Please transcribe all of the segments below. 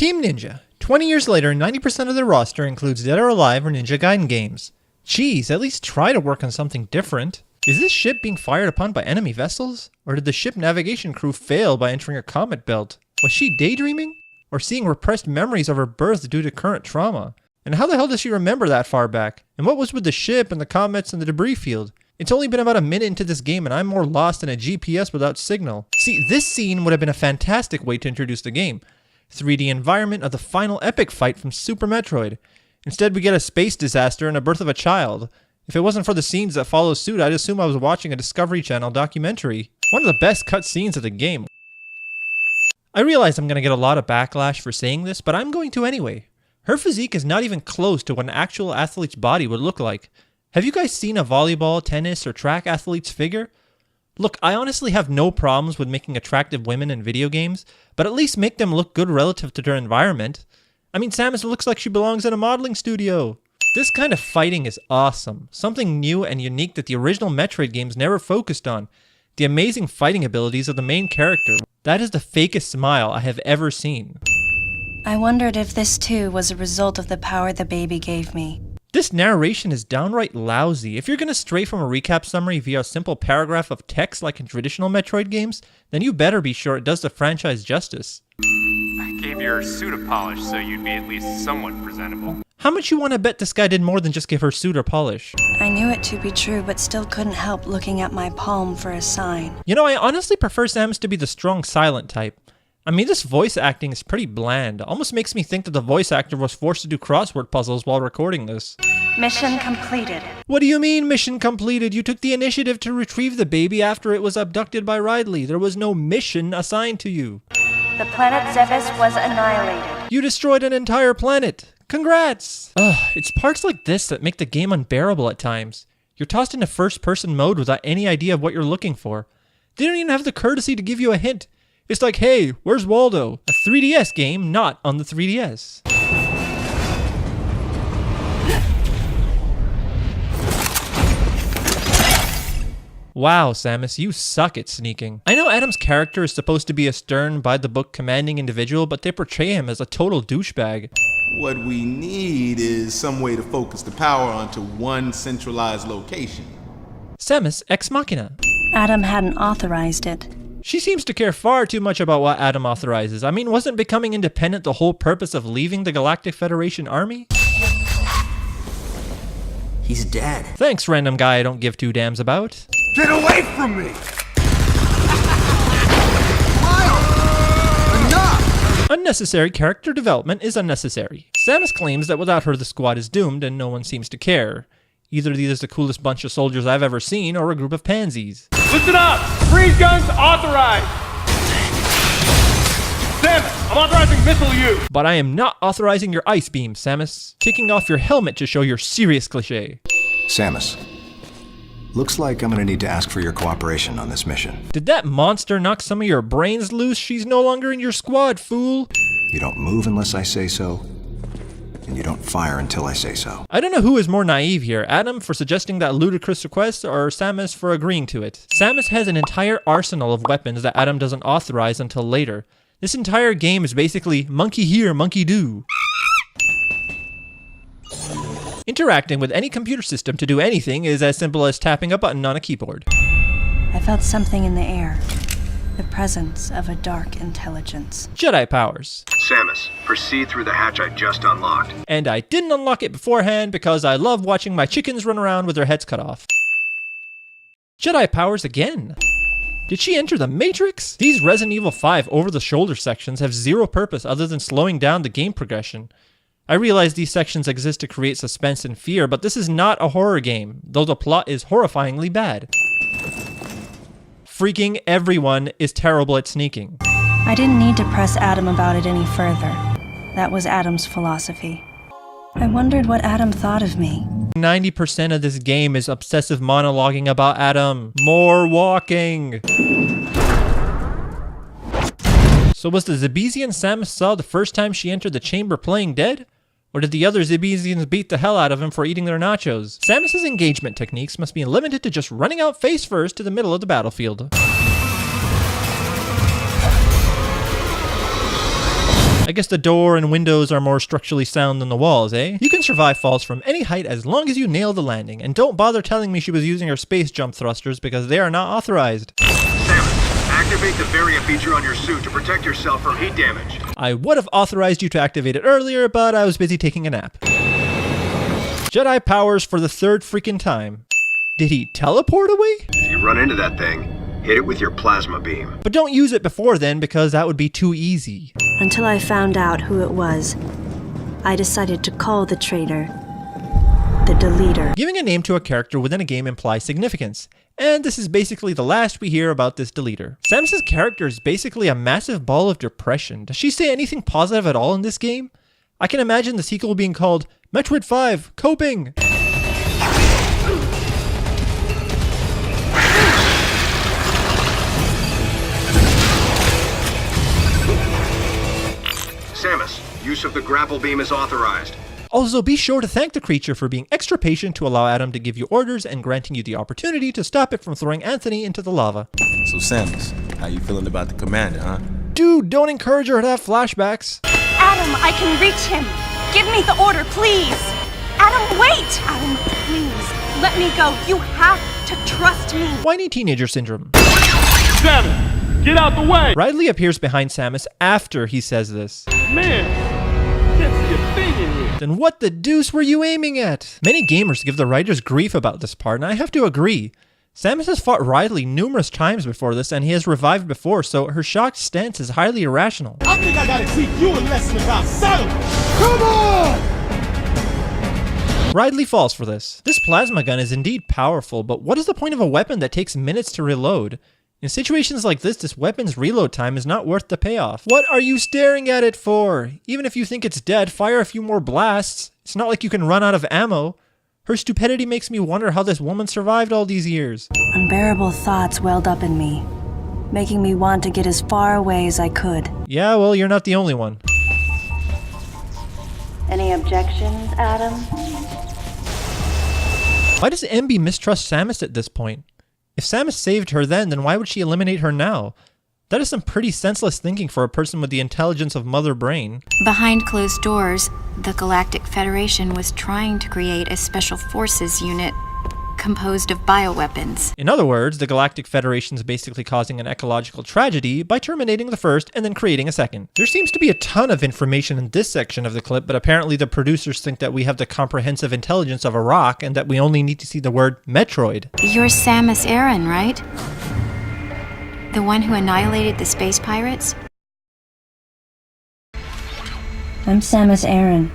Team Ninja. 20 years later, 90% of their roster includes Dead or Alive or Ninja Gaiden games. Jeez, at least try to work on something different. Is this ship being fired upon by enemy vessels? Or did the ship navigation crew fail by entering a comet belt? Was she daydreaming? Or seeing repressed memories of her birth due to current trauma? And how the hell does she remember that far back? And what was with the ship and the comets and the debris field? It's only been about a minute into this game and I'm more lost than a GPS without signal. See, this scene would have been a fantastic way to introduce the game. 3D environment of the final epic fight from Super Metroid. Instead we get a space disaster and a birth of a child. If it wasn't for the scenes that follow suit, I'd assume I was watching a Discovery Channel documentary. One of the best cut scenes of the game. I realize I'm going to get a lot of backlash for saying this, but I'm going to anyway. Her physique is not even close to what an actual athlete's body would look like. Have you guys seen a volleyball, tennis, or track athlete's figure? Look, I honestly have no problems with making attractive women in video games, but at least make them look good relative to their environment. I mean, Samus looks like she belongs in a modeling studio. This kind of fighting is awesome. Something new and unique that the original Metroid games never focused on. The amazing fighting abilities of the main character. That is the fakest smile I have ever seen. I wondered if this too was a result of the power the baby gave me. This narration is downright lousy. If you're going to stray from a recap summary via a simple paragraph of text like in traditional Metroid games, then you better be sure it does the franchise justice. I gave your suit a polish so you'd be at least somewhat presentable. How much you want to bet this guy did more than just give her suit a polish? I knew it to be true, but still couldn't help looking at my palm for a sign. You know, I honestly prefer Samus to be the strong silent type. I mean, this voice acting is pretty bland. Almost makes me think that the voice actor was forced to do crossword puzzles while recording this. Mission completed. What do you mean, mission completed? You took the initiative to retrieve the baby after it was abducted by Ridley. There was no mission assigned to you. The planet Zephys was annihilated. You destroyed an entire planet. Congrats! It's parts like this that make the game unbearable at times. You're tossed into first-person mode without any idea of what you're looking for. They don't even have the courtesy to give you a hint. It's like, hey, where's Waldo? A 3DS game, not on the 3DS. Wow, Samus, you suck at sneaking. I know Adam's character is supposed to be a stern, by-the-book commanding individual, but they portray him as a total douchebag. What we need is some way to focus the power onto one centralized location. Samus Ex Machina. Adam hadn't authorized it. She seems to care far too much about what Adam authorizes. I mean, wasn't becoming independent the whole purpose of leaving the Galactic Federation army? He's dead. Thanks, random guy I don't give two damns about. Get away from me! Miles! Enough! Unnecessary character development is unnecessary. Samus claims that without her the squad is doomed and no one seems to care. Either these are the coolest bunch of soldiers I've ever seen or a group of pansies. Listen up! Freeze guns authorized! Samus, I'm authorizing missile use! But I am not authorizing your ice beam, Samus. Taking off your helmet to show your serious cliché. Samus, looks like I'm gonna need to ask for your cooperation on this mission. Did that monster knock some of your brains loose? She's no longer in your squad, fool. You don't move unless I say so, and you don't fire until I say so. I don't know who is more naive here, Adam for suggesting that ludicrous request or Samus for agreeing to it. Samus has an entire arsenal of weapons that Adam doesn't authorize until later. This entire game is basically monkey here, monkey do. Interacting with any computer system to do anything is as simple as tapping a button on a keyboard. I felt something in the air. The presence of a dark intelligence. Jedi powers. Samus, proceed through the hatch I just unlocked. And I didn't unlock it beforehand because I love watching my chickens run around with their heads cut off. Jedi powers again. Did she enter the Matrix? These Resident Evil 5 over-the-shoulder sections have zero purpose other than slowing down the game progression. I realize these sections exist to create suspense and fear, but this is not a horror game, though the plot is horrifyingly bad. Freaking everyone is terrible at sneaking. I didn't need to press Adam about it any further. That was Adam's philosophy. I wondered what Adam thought of me. 90% of this game is obsessive monologuing about Adam. More walking. So was the Zebesian Samus saw the first time she entered the chamber playing dead? Or did the other Zebesians beat the hell out of him for eating their nachos? Samus's engagement techniques must be limited to just running out face first to the middle of the battlefield. I guess the door and windows are more structurally sound than the walls, eh? You can survive falls from any height as long as you nail the landing, and don't bother telling me she was using her space jump thrusters because they are not authorized. Samus, activate the variant feature on your suit to protect yourself from heat damage. I would have authorized you to activate it earlier, but I was busy taking a nap. Jedi powers for the third freaking time. Did he teleport away? If you run into that thing, hit it with your plasma beam. But don't use it before then, because that would be too easy. Until I found out who it was, I decided to call the traitor the Deleter. Giving a name to a character within a game implies significance, and this is basically the last we hear about this Deleter. Samus's character is basically a massive ball of depression. Does she say anything positive at all in this game? I can imagine the sequel being called Metroid 5 Coping. Samus, use of the grapple beam is authorized. Also, be sure to thank the creature for being extra patient to allow Adam to give you orders and granting you the opportunity to stop it from throwing Anthony into the lava. So Samus, how you feeling about the commander, huh? Dude, don't encourage her to have flashbacks. Adam, I can reach him. Give me the order, please. Adam, wait! Adam, please, let me go. You have to trust me. Whiny teenager syndrome. Samus, get out the way! Ridley appears behind Samus after he says this. Man, can't see a thing in here. Then what the deuce were you aiming at? Many gamers give the writers grief about this part, and I have to agree. Samus has fought Ridley numerous times before this, and he has revived before, so her shocked stance is highly irrational. I think I gotta teach you a lesson about settlement. Come on! Ridley falls for this. This plasma gun is indeed powerful, but what is the point of a weapon that takes minutes to reload? In situations like this weapon's reload time is not worth the payoff. What are you staring at it for? Even if you think it's dead, fire a few more blasts. It's not like you can run out of ammo. Her stupidity makes me wonder how this woman survived all these years. Unbearable thoughts welled up in me, making me want to get as far away as I could. Yeah, well, you're not the only one. Any objections, Adam? Why does MB mistrust Samus at this point? If Samus saved her then why would she eliminate her now? That is some pretty senseless thinking for a person with the intelligence of Mother Brain. Behind closed doors, the Galactic Federation was trying to create a special forces unit composed of bioweapons. In other words, the Galactic Federation is basically causing an ecological tragedy by terminating the first and then creating a second. There seems to be a ton of information in this section of the clip, but apparently the producers think that we have the comprehensive intelligence of a rock and that we only need to see the word Metroid. You're Samus Aran, right? The one who annihilated the space pirates? I'm Samus Aran.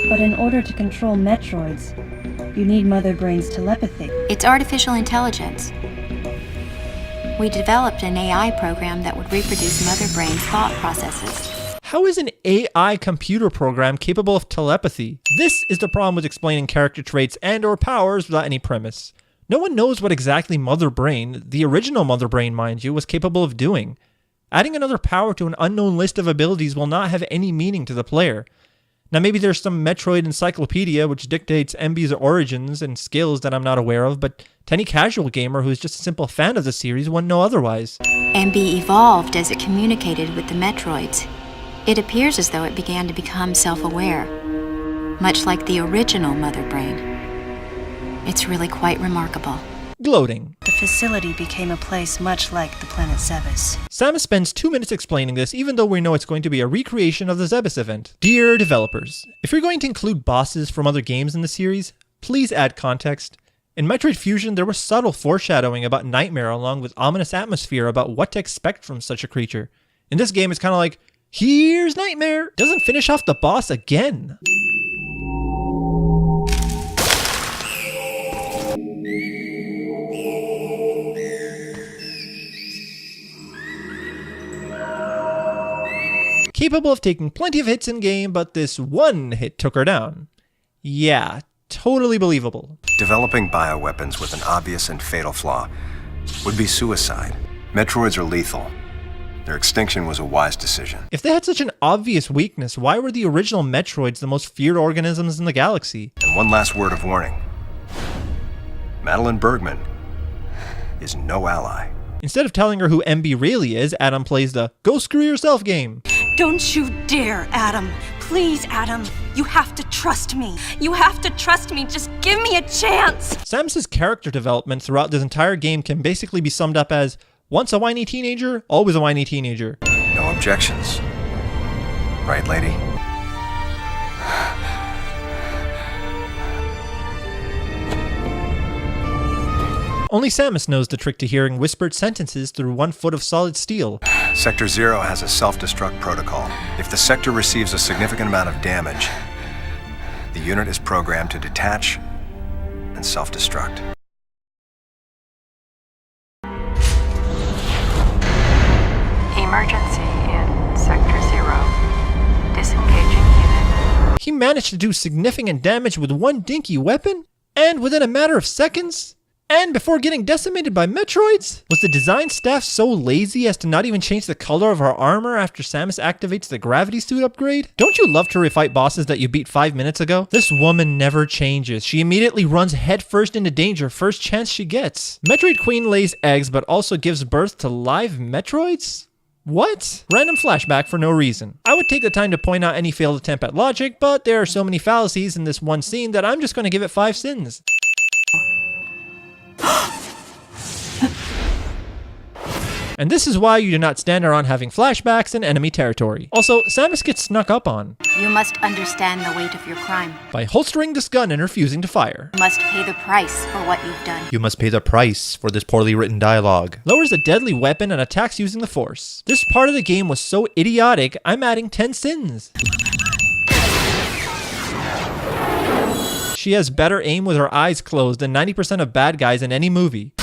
But in order to control Metroids, you need Mother Brain's telepathy. It's artificial intelligence. We developed an AI program that would reproduce Mother Brain's thought processes. How is an AI computer program capable of telepathy? This is the problem with explaining character traits and or powers without any premise. No one knows what exactly Mother Brain, the original Mother Brain mind you, was capable of doing. Adding another power to an unknown list of abilities will not have any meaning to the player. Now maybe there's some Metroid encyclopedia which dictates MB's origins and skills that I'm not aware of, but to any casual gamer who is just a simple fan of the series wouldn't know otherwise. MB evolved as it communicated with the Metroids. It appears as though it began to become self-aware, much like the original Mother Brain. It's really quite remarkable. Gloating. The facility became a place much like the planet Zebes. Samus spends 2 minutes explaining this, even though we know it's going to be a recreation of the Zebes event. Dear developers, if you're going to include bosses from other games in the series, please add context. In Metroid Fusion, there was subtle foreshadowing about Nightmare along with ominous atmosphere about what to expect from such a creature. In this game, it's kind of like, here's Nightmare! Doesn't finish off the boss again. Capable of taking plenty of hits in game, but this one hit took her down. Yeah, totally believable. Developing bioweapons with an obvious and fatal flaw would be suicide. Metroids are lethal. Their extinction was a wise decision. If they had such an obvious weakness, why were the original Metroids the most feared organisms in the galaxy? And one last word of warning. Madeline Bergman is no ally. Instead of telling her who MB really is, Adam plays the go screw yourself game. Don't you dare, Adam. Please, Adam. You have to trust me. You have to trust me. Just give me a chance. Samus's character development throughout this entire game can basically be summed up as once a whiny teenager, always a whiny teenager. No objections. Right, lady? Only Samus knows the trick to hearing whispered sentences through 1 foot of solid steel. Sector 0 has a self-destruct protocol. If the sector receives a significant amount of damage, the unit is programmed to detach and self-destruct. Emergency in Sector 0. Disengaging unit. He managed to do significant damage with one dinky weapon? And within a matter of seconds? And before getting decimated by Metroids? Was the design staff so lazy as to not even change the color of her armor after Samus activates the gravity suit upgrade? Don't you love to refight bosses that you beat 5 minutes ago? This woman never changes. She immediately runs headfirst into danger first chance she gets. Metroid Queen lays eggs but also gives birth to live Metroids? What? Random flashback for no reason. I would take the time to point out any failed attempt at logic, but there are so many fallacies in this one scene that I'm just going to give it 5 sins. And this is why you do not stand around having flashbacks in enemy territory. Also, Samus gets snuck up on. You must understand the weight of your crime. By holstering this gun and refusing to fire. You must pay the price for what you've done. You must pay the price for this poorly written dialogue. Lowers a deadly weapon and attacks using the Force. This part of the game was so idiotic, I'm adding 10 sins. She has better aim with her eyes closed than 90% of bad guys in any movie.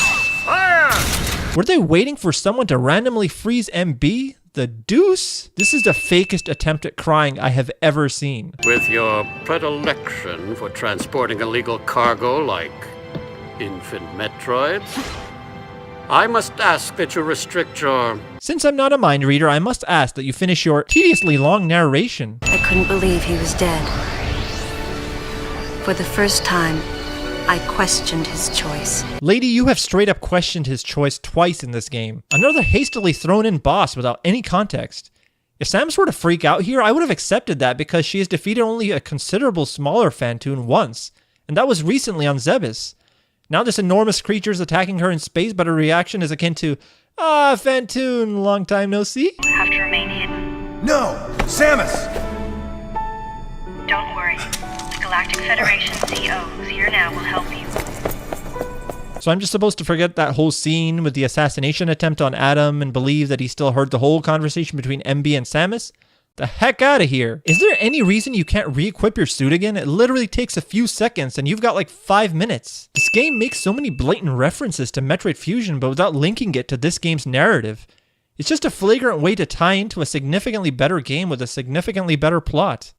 Were they waiting for someone to randomly freeze MB? The deuce? This is the fakest attempt at crying I have ever seen. With your predilection for transporting illegal cargo like infant Metroids, I must ask that you restrict your... Since I'm not a mind reader, I must ask that you finish your tediously long narration. I couldn't believe he was dead. For the first time, I questioned his choice. Lady, you have straight up questioned his choice twice in this game. Another hastily thrown in boss without any context. If Samus were to freak out here, I would have accepted that because she has defeated only a considerable smaller Phantoon once, and that was recently on Zebes. Now this enormous creature is attacking her in space, but her reaction is akin to, "Ah, Phantoon, long time no see." You have to remain hidden. No! Samus! Don't worry. The Galactic Federation CO who's here now will help you. So I'm just supposed to forget that whole scene with the assassination attempt on Adam and believe that he still heard the whole conversation between MB and Samus? The heck out of here. Is there any reason you can't re-equip your suit again? It literally takes a few seconds and you've got like 5 minutes. This game makes so many blatant references to Metroid Fusion but without linking it to this game's narrative. It's just a flagrant way to tie into a significantly better game with a significantly better plot.